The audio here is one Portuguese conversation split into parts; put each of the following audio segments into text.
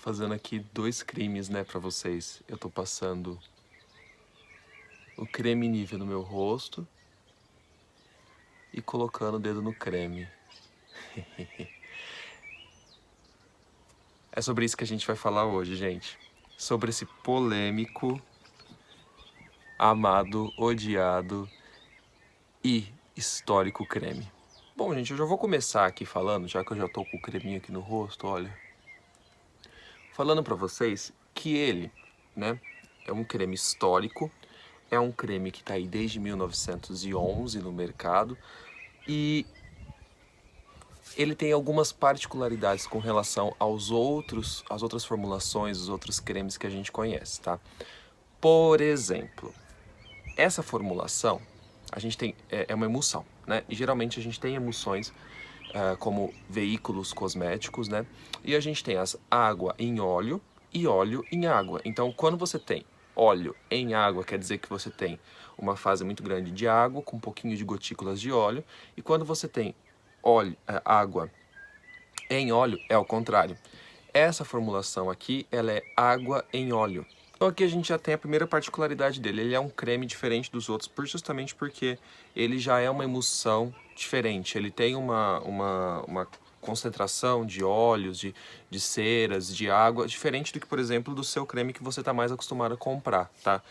fazendo aqui dois cremes, né, pra vocês. Eu tô passando o creme nível no meu rosto e colocando o dedo no creme. É sobre isso que a gente vai falar hoje, gente. Sobre esse polêmico, amado, odiado e histórico creme. Bom, gente, eu já vou começar aqui falando, já que eu já tô com o creminho aqui no rosto, olha. Falando pra vocês que ele, né, é um creme histórico, é um creme que tá aí desde 1911 no mercado e ele tem algumas particularidades com relação às outras formulações, os outros cremes que a gente conhece, tá? Por exemplo, essa formulação, a gente tem, é uma emulsão, né? E geralmente a gente tem emulsões como veículos cosméticos, né? E a gente tem as água em óleo e óleo em água. Então, quando você tem óleo em água, quer dizer que você tem uma fase muito grande de água com um pouquinho de gotículas de óleo. E quando você tem água em óleo, é o contrário. Essa formulação aqui, ela é água em óleo. Então aqui a gente já tem a primeira particularidade dele. Ele é um creme diferente dos outros, justamente porque ele já é uma emulsão diferente. Ele tem uma concentração de óleos, de ceras, de água, diferente do que, por exemplo, do seu creme que você está mais acostumado a comprar, tá?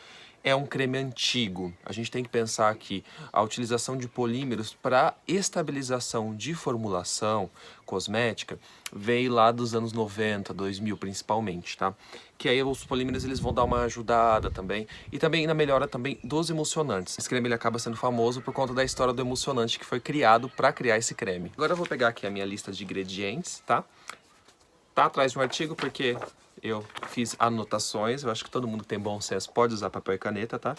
É um creme antigo. A gente tem que pensar que a utilização de polímeros para estabilização de formulação cosmética veio lá dos anos 90, 2000 principalmente, tá? Que aí os polímeros eles vão dar uma ajudada também e também na melhora também dos emulsionantes. Esse creme ele acaba sendo famoso por conta da história do emulsionante que foi criado para criar esse creme. Agora eu vou pegar aqui a minha lista de ingredientes, tá? Tá atrás de um artigo porque eu fiz anotações, eu acho que todo mundo que tem bom senso pode usar papel e caneta, tá?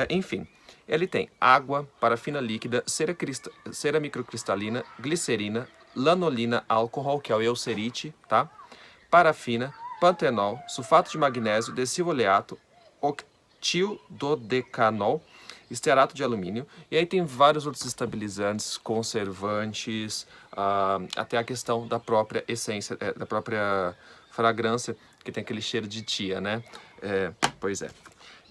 Enfim, ele tem água, parafina líquida, cera microcristalina, glicerina, lanolina, álcool, que é o eucerite, tá? Parafina, pantenol, sulfato de magnésio, desil-oleato, octildodecanol, estearato de alumínio, e aí tem vários outros estabilizantes, conservantes, até a questão da própria essência, da própria fragrância, que tem aquele cheiro de tia, né? Pois é.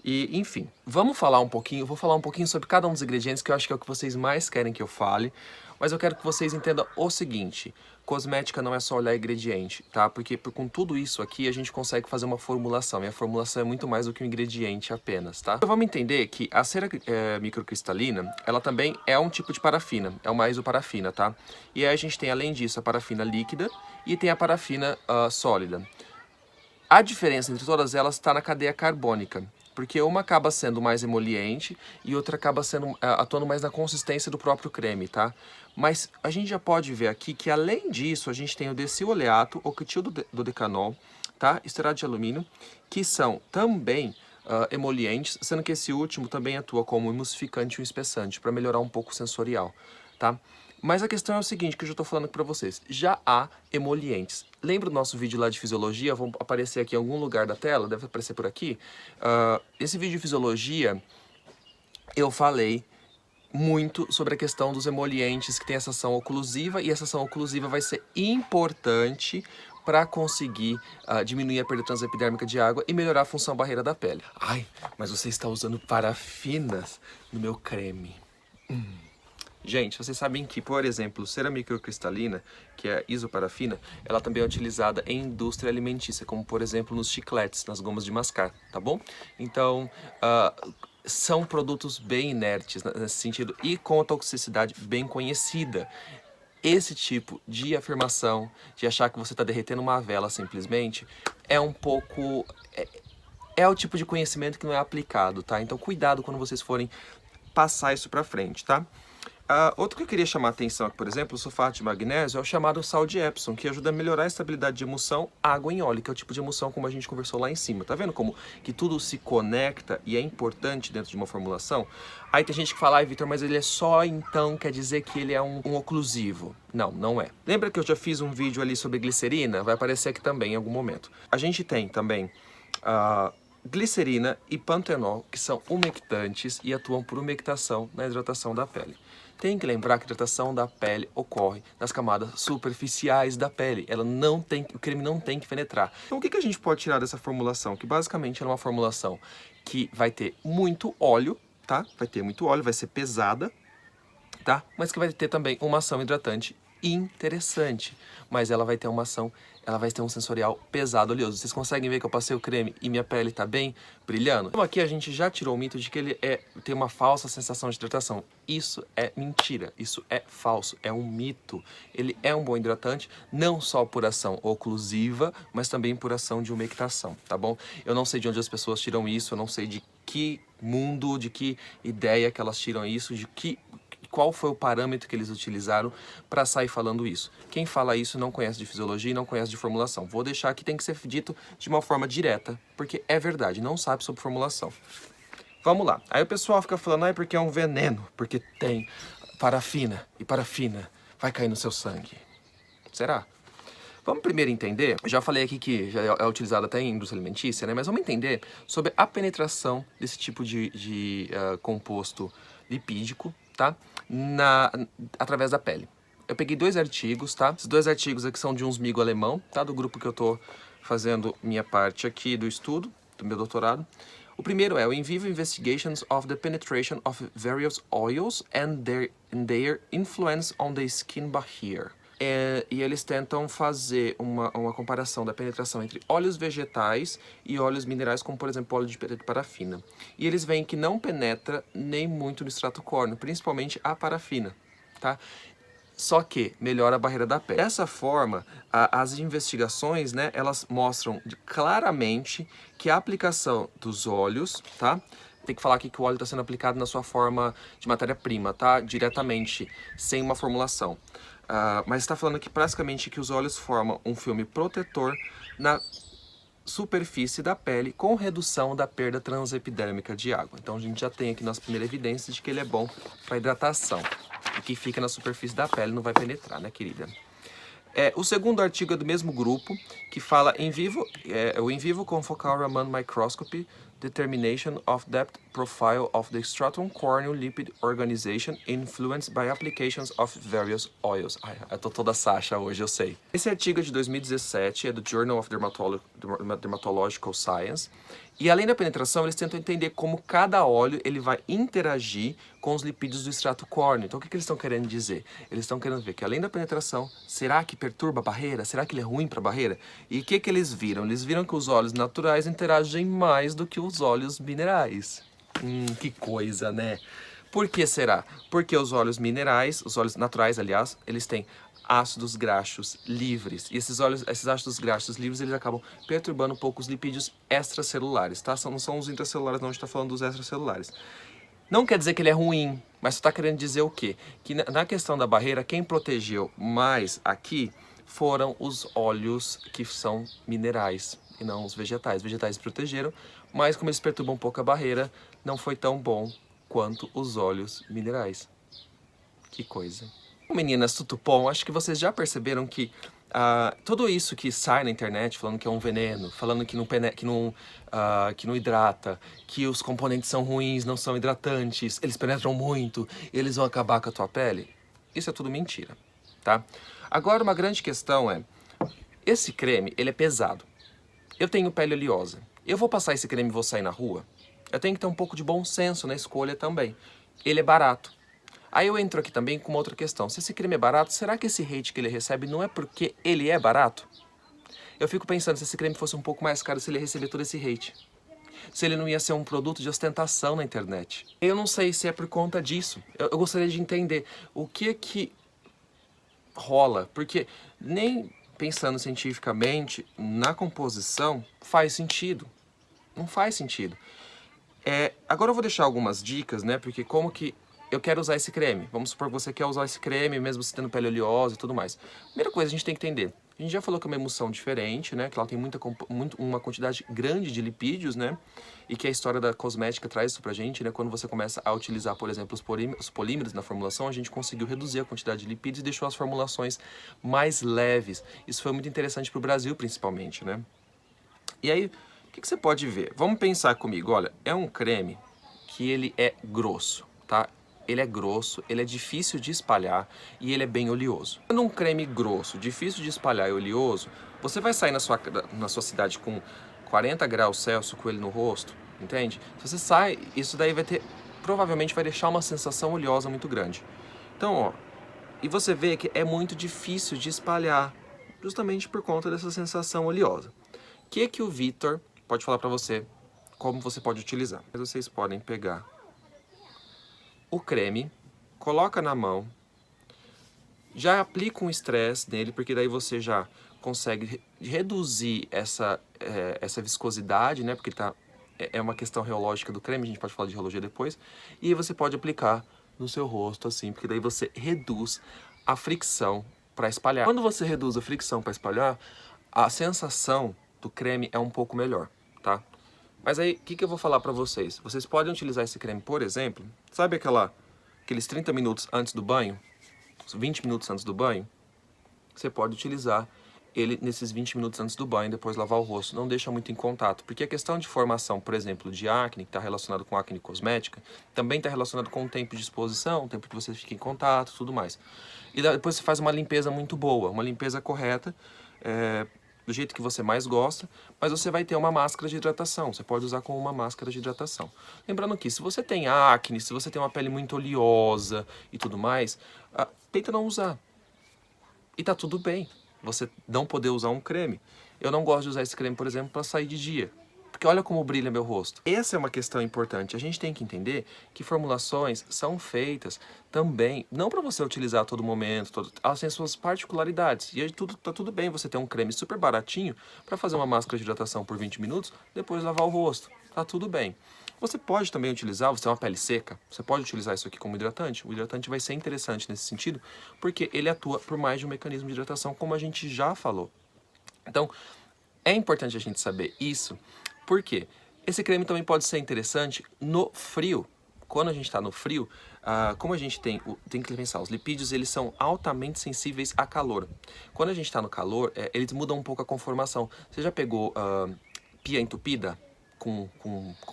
E, enfim, vamos falar um pouquinho, eu vou falar um pouquinho sobre cada um dos ingredientes, que eu acho que é o que vocês mais querem que eu fale, mas eu quero que vocês entendam o seguinte: cosmética não é só olhar ingrediente, tá? Porque com tudo isso aqui a gente consegue fazer uma formulação, e a formulação é muito mais do que um ingrediente apenas, tá? Então vamos entender que a cera microcristalina, ela também é um tipo de parafina, é uma isoparafina, tá? E aí a gente tem, além disso, a parafina líquida e tem a parafina sólida. A diferença entre todas elas está na cadeia carbônica, porque uma acaba sendo mais emoliente e outra acaba sendo, atuando mais na consistência do próprio creme, tá? Mas a gente já pode ver aqui que, além disso, a gente tem o desil-oleato, octildodecanol, tá? Estearato de alumínio, que são também emolientes, sendo que esse último também atua como emulsificante e um espessante, para melhorar um pouco o sensorial, tá? Mas a questão é o seguinte, que eu já estou falando aqui para vocês. Já há emolientes. Lembra do nosso vídeo lá de fisiologia? Vão aparecer aqui em algum lugar da tela, deve aparecer por aqui. Esse vídeo de fisiologia, eu falei muito sobre a questão dos emolientes que tem essa ação oclusiva, e essa ação oclusiva vai ser importante para conseguir diminuir a perda transepidérmica de água e melhorar a função barreira da pele. Ai, mas você está usando parafinas no meu creme. Gente, vocês sabem que, por exemplo, cera microcristalina, que é a isoparafina, ela também é utilizada em indústria alimentícia, como por exemplo nos chicletes, nas gomas de mascar, tá bom? Então, são produtos bem inertes nesse sentido e com a toxicidade bem conhecida. Esse tipo de afirmação, de achar que você está derretendo uma vela simplesmente, é um pouco... É o tipo de conhecimento que não é aplicado, tá? Então cuidado quando vocês forem passar isso pra frente, tá? Outro que eu queria chamar a atenção aqui, por exemplo, o sulfato de magnésio, é o chamado sal de Epsom, que ajuda a melhorar a estabilidade de emulsão água em óleo, que é o tipo de emulsão como a gente conversou lá em cima. Tá vendo como que tudo se conecta e é importante dentro de uma formulação? Aí tem gente que fala, ai Vitor, mas ele é só, então quer dizer que ele é um oclusivo. Não, não é. Lembra que eu já fiz um vídeo ali sobre glicerina? Vai aparecer aqui também em algum momento. A gente tem também glicerina e pantenol, que são umectantes e atuam por umectação na hidratação da pele. Tem que lembrar que a hidratação da pele ocorre nas camadas superficiais da pele. O creme não tem que penetrar. Então o que a gente pode tirar dessa formulação? Que basicamente ela é uma formulação que vai ter muito óleo, tá? Vai ter muito óleo, vai ser pesada, tá? Mas que vai ter também uma ação hidratante interessante. Mas ela vai ter uma ação, ela vai ter um sensorial pesado, oleoso. Vocês conseguem ver que eu passei o creme e minha pele tá bem brilhando? Então aqui a gente já tirou o mito de que ele tem uma falsa sensação de hidratação. Isso é mentira, isso é falso, é um mito. Ele é um bom hidratante, não só por ação oclusiva, mas também por ação de umectação, tá bom? Eu não sei de onde as pessoas tiram isso, eu não sei de que mundo, de que ideia que elas tiram isso, qual foi o parâmetro que eles utilizaram para sair falando isso. Quem fala isso não conhece de fisiologia e não conhece de formulação. Vou deixar que tem que ser dito de uma forma direta, porque é verdade, não sabe sobre formulação. Vamos lá. Aí o pessoal fica falando, é porque é um veneno, porque tem parafina, e parafina vai cair no seu sangue. Será? Vamos primeiro entender, já falei aqui que já é utilizado até em indústria alimentícia, né? Mas vamos entender sobre a penetração desse tipo de composto lipídico, tá? Através da pele. Eu peguei 2 artigos, tá? Esses 2 artigos aqui são de um amigo alemão, tá? Do grupo que eu tô fazendo minha parte aqui do estudo, do meu doutorado. O primeiro é o In Vivo Investigations of the Penetration of Various Oils and their Influence on the Skin Barrier. E eles tentam fazer uma comparação da penetração entre óleos vegetais e óleos minerais, como por exemplo óleo de parafina. E eles veem que não penetra nem muito no extrato córneo, principalmente a parafina, tá? Só que melhora a barreira da pele. Dessa forma, as investigações, né, elas mostram claramente que a aplicação dos óleos, tá? Tem que falar aqui que o óleo está sendo aplicado na sua forma de matéria-prima, tá? Diretamente, sem uma formulação. Mas está falando aqui praticamente que os óleos formam um filme protetor na superfície da pele com redução da perda transepidérmica de água. Então a gente já tem aqui nossa primeira evidência de que ele é bom para hidratação. E que fica na superfície da pele, não vai penetrar, né, querida? O segundo artigo é do mesmo grupo, que fala o In Vivo Confocal Raman Microscopy Determination of Depth Profile of the Stratum Corneal Lipid Organization Influenced by Applications of Various Oils. Ai, eu tô toda Sasha hoje, eu sei. Esse artigo é de 2017, é do Journal of Dermatological Science. E além da penetração, eles tentam entender como cada óleo ele vai interagir com os lipídios do extrato córneo. Então o que eles estão querendo dizer? Eles estão querendo ver que além da penetração, será que perturba a barreira? Será que ele é ruim para a barreira? E o que eles viram? Eles viram que os óleos naturais interagem mais do que os óleos minerais. Que coisa, né? Por que será? Porque os óleos minerais, os óleos naturais, aliás, eles têm ácidos graxos livres. E esses ácidos graxos livres, eles acabam perturbando um pouco os lipídios extracelulares, tá? Não são os intracelulares, não, a gente está falando dos extracelulares. Não quer dizer que ele é ruim, mas está querendo dizer o quê? Que na questão da barreira, quem protegeu mais aqui foram os óleos que são minerais e não os vegetais. Os vegetais protegeram, mas como eles perturbam um pouco a barreira, não foi tão bom quanto os óleos minerais. Que coisa. Meninas, tudo bom? Acho que vocês já perceberam que tudo isso que sai na internet falando que é um veneno, falando que não hidrata, que os componentes são ruins, não são hidratantes, eles penetram muito, eles vão acabar com a tua pele, isso é tudo mentira, tá? Agora uma grande questão é, esse creme, ele é pesado. Eu tenho pele oleosa. Eu vou passar esse creme e vou sair na rua? Eu tenho que ter um pouco de bom senso na escolha também. Ele é barato. Aí eu entro aqui também com uma outra questão. Se esse creme é barato, será que esse hate que ele recebe não é porque ele é barato? Eu fico pensando, se esse creme fosse um pouco mais caro, se ele ia receber todo esse hate. Se ele não ia ser um produto de ostentação na internet. Eu não sei se é por conta disso. Eu gostaria de entender o que rola. Porque nem pensando cientificamente, na composição, faz sentido. Não faz sentido. Agora eu vou deixar algumas dicas, né? Porque como que eu quero usar esse creme. Vamos supor que você quer usar esse creme, mesmo você tendo pele oleosa e tudo mais. Primeira coisa, a gente tem que entender. A gente já falou que é uma emulsão diferente, né? Que ela tem uma quantidade grande de lipídios, né? E que a história da cosmética traz isso pra gente, né? Quando você começa a utilizar, por exemplo, os polímeros na formulação, a gente conseguiu reduzir a quantidade de lipídios e deixou as formulações mais leves. Isso foi muito interessante pro Brasil, principalmente, né? E aí, o que você pode ver? Vamos pensar comigo. Olha, é um creme que ele é grosso, tá? ele é grosso, ele é difícil de espalhar e ele é bem oleoso. Sendo um creme grosso, difícil de espalhar e oleoso, você vai sair na sua cidade com 40 graus Celsius com ele no rosto, entende? Se você sai, isso daí provavelmente vai deixar uma sensação oleosa muito grande. Então, ó, e você vê que é muito difícil de espalhar, justamente por conta dessa sensação oleosa. O que o Vitor pode falar para você, como você pode utilizar? Vocês podem pegar o creme, coloca na mão, já aplica um estresse nele, porque daí você já consegue reduzir essa viscosidade, né? Porque é uma questão reológica do creme, a gente pode falar de reologia depois. E aí você pode aplicar no seu rosto assim, porque daí você reduz a fricção para espalhar. Quando você reduz a fricção para espalhar, a sensação do creme é um pouco melhor, tá? Mas aí, o que eu vou falar para vocês? Vocês podem utilizar esse creme, por exemplo, sabe aqueles 30 minutos antes do banho? 20 minutos antes do banho? Você pode utilizar ele nesses 20 minutos antes do banho, depois lavar o rosto. Não deixa muito em contato, porque a questão de formação, por exemplo, de acne, que está relacionado com acne cosmética, também está relacionado com o tempo de exposição, o tempo que você fica em contato, tudo mais. E depois você faz uma limpeza muito boa, uma limpeza correta, do jeito que você mais gosta, mas você vai ter uma máscara de hidratação. Você pode usar como uma máscara de hidratação. Lembrando que se você tem acne, se você tem uma pele muito oleosa e tudo mais, tenta não usar. E tá tudo bem você não poder usar um creme. Eu não gosto de usar esse creme, por exemplo, para sair de dia. Porque olha como brilha meu rosto. Essa é uma questão importante. A gente tem que entender que formulações são feitas também, não para você utilizar a todo momento, elas têm suas particularidades. E aí tá tudo bem você ter um creme super baratinho para fazer uma máscara de hidratação por 20 minutos, depois lavar o rosto. Tá tudo bem. Você pode também utilizar, você tem uma pele seca, você pode utilizar isso aqui como hidratante. O hidratante vai ser interessante nesse sentido, porque ele atua por mais de um mecanismo de hidratação, como a gente já falou. Então, é importante a gente saber isso. Por quê? Esse creme também pode ser interessante no frio. Quando a gente está no frio, como a gente tem que pensar, os lipídios eles são altamente sensíveis a calor. Quando a gente está no calor, eles mudam um pouco a conformação. Você já pegou pia entupida com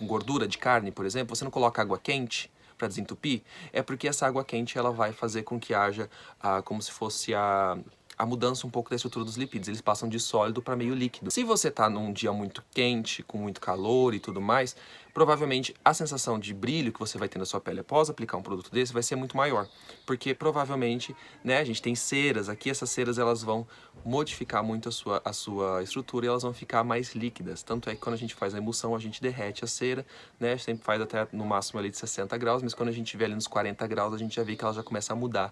gordura de carne, por exemplo? Você não coloca água quente para desentupir? É porque essa água quente ela vai fazer com que haja como se fosse a mudança um pouco da estrutura dos lipídios. Eles passam de sólido para meio líquido. Se você está num dia muito quente, com muito calor e tudo mais, provavelmente a sensação de brilho que você vai ter na sua pele após aplicar um produto desse vai ser muito maior. Porque provavelmente, né, a gente tem ceras aqui, essas ceras elas vão modificar muito a sua estrutura e elas vão ficar mais líquidas. Tanto é que quando a gente faz a emulsão, a gente derrete a cera, né, sempre faz até no máximo ali de 60 graus, mas quando a gente estiver ali nos 40 graus, a gente já vê que ela já começa a mudar.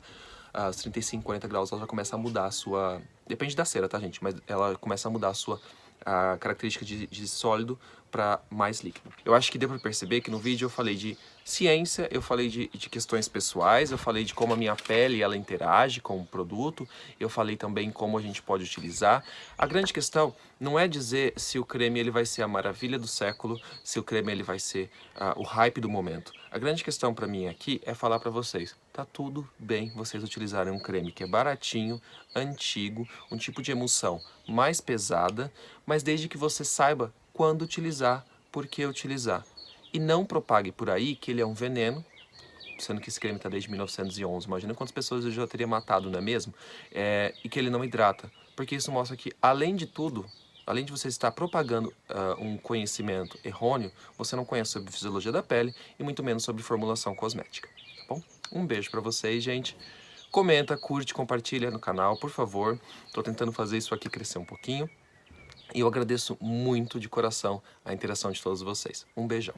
Aos 35, 40 graus, ela já começa a mudar a sua... Depende da cera, tá, gente? Mas ela começa a mudar a sua característica de sólido para mais líquido. Eu acho que deu para perceber que no vídeo eu falei de ciência, eu falei de questões pessoais, eu falei de como a minha pele ela interage com o produto, eu falei também como a gente pode utilizar. A grande questão não é dizer se o creme ele vai ser a maravilha do século, se o creme ele vai ser o hype do momento. A grande questão para mim aqui é falar para vocês, tá tudo bem vocês utilizarem um creme que é baratinho, antigo, um tipo de emulsão mais pesada, mas desde que você saiba quando utilizar, por que utilizar. E não propague por aí que ele é um veneno, sendo que esse creme está desde 1911. Imagina quantas pessoas eu já teria matado, não é mesmo? E que ele não hidrata. Porque isso mostra que, além de tudo, além de você estar propagando um conhecimento errôneo, você não conhece sobre fisiologia da pele e muito menos sobre formulação cosmética. Tá bom? Um beijo para vocês, gente. Comenta, curte, compartilha no canal, por favor. Estou tentando fazer isso aqui crescer um pouquinho. E eu agradeço muito de coração a interação de todos vocês. Um beijão.